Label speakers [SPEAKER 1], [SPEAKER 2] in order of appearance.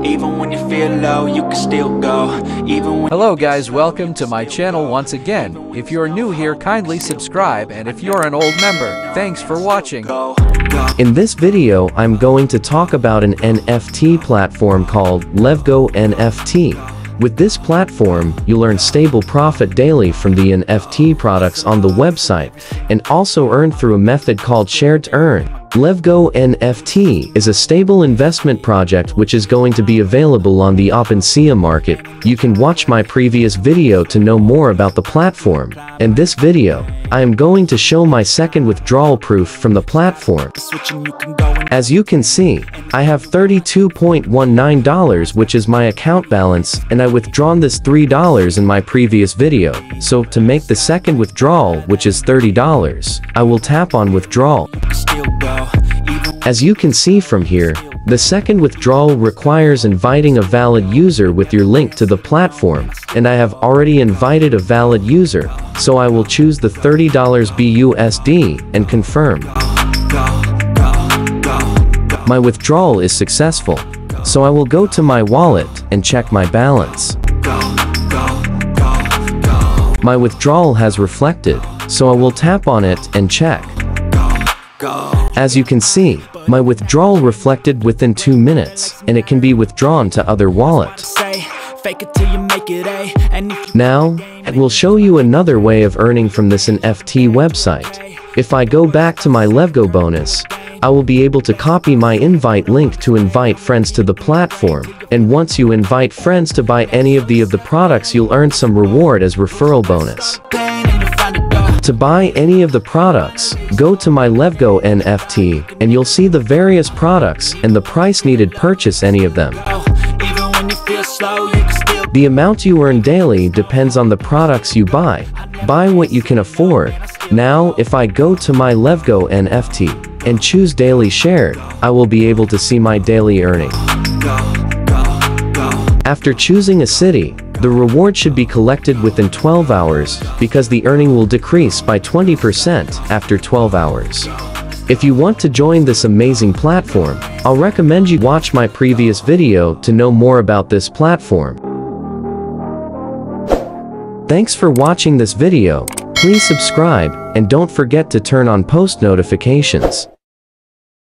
[SPEAKER 1] Even when you feel low, you can still go. Even when
[SPEAKER 2] Hello guys, welcome to my channel once again. If you're new here, kindly subscribe, and if you're an old member, thanks for watching.
[SPEAKER 1] go.
[SPEAKER 3] In this video, I'm going to talk about an NFT platform called Levgo NFT. With this platform, you'll earn stable profit daily from the NFT products on the website, and also earn through a method called Share to Earn. Levgo NFT is a stable investment project which is going to be available on the OpenSea market. You can watch my previous video to know more about the platform. In this video, I am going to show my second withdrawal proof from the platform.
[SPEAKER 1] Switching, you can go and
[SPEAKER 3] As you can see, I have $32.19, which is my account balance, and I withdrawn this $3 in my previous video. So to make the second withdrawal, which is $30, I will tap on withdrawal.
[SPEAKER 1] still go. Even
[SPEAKER 3] As you can see from here, the second withdrawal requires inviting a valid user with your link to the platform, and I have already invited a valid user, so I will choose the $30 BUSD and confirm. My withdrawal is successful, so I will go to my wallet and check my balance. My withdrawal has reflected, so I will tap on it and check. As you can see, my withdrawal reflected within 2 minutes, and it can be withdrawn to other wallet.
[SPEAKER 1] say, fake it till you make it A. And if you
[SPEAKER 3] Now, I will show you another way of earning from this NFT website. If I go back to my Levgo bonus, I will be able to copy my invite link to invite friends to the platform, and once you invite friends to buy any of the products, you'll earn some reward as referral bonus.
[SPEAKER 1] pain and you find a door.
[SPEAKER 3] To buy any of the products, go to my Levgo NFT, and you'll see the various products and the price needed purchase any of them.
[SPEAKER 1] Even when you feel slow, you can still
[SPEAKER 3] The amount you earn daily depends on the products you buy. Buy what you can afford. Now, if I go to my Levgo NFT and choose daily shared, I will be able to see my daily earning. After choosing a city, the reward should be collected within 12 hours, because the earning will decrease by 20% after 12 hours. If you want to join this amazing platform, I'll recommend you watch my previous video to know more about this platform. Thanks for watching this video. Please subscribe, and don't forget to turn on post notifications.